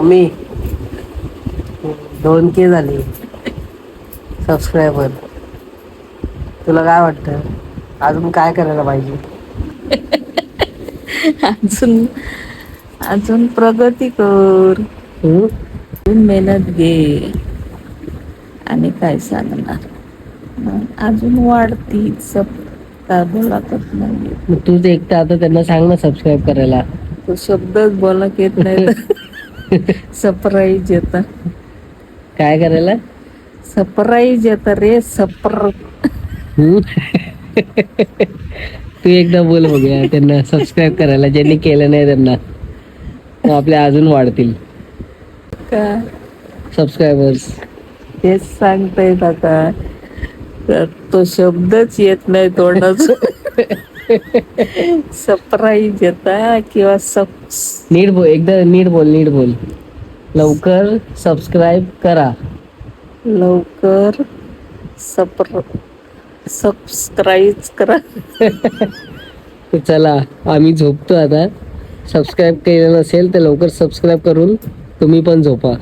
Mummy 2K झाली subscriber. तुला काय वाटतं अजून काय करायला पाहिजे? अजून अजून प्रगती कर, अजून मेहनत घे आणि काय सांगणार. अजून वाढती सब काय बोलातच नाही. मग तूच एकटा आता त्यांना सांग ना सबस्क्राईब करायला. तो शब्दच बोला येत नाही तर सरप्राईज येतं. काय करायला? सरप्राईज येतं रे. तू एकदा बोल बघूया त्यांना सबस्क्राईब करायला, ज्यांनी केलं नाही त्यांना. मग आपले अजून वाढतील काय सबस्क्रायबर्स. तेच सांगतायत आता. तर तो शब्दच येत नाही तोंडाच. सरप्राईज येता किंवा नीट बोल, एकदा नीट बोल. लवकर सबस्क्राईब करा. लवकर सबस्क्राईब करा. तर चला आम्ही झोपतो आता. सबस्क्राईब केलं नसेल तर लवकर सबस्क्राईब करून तुम्ही पण झोपा.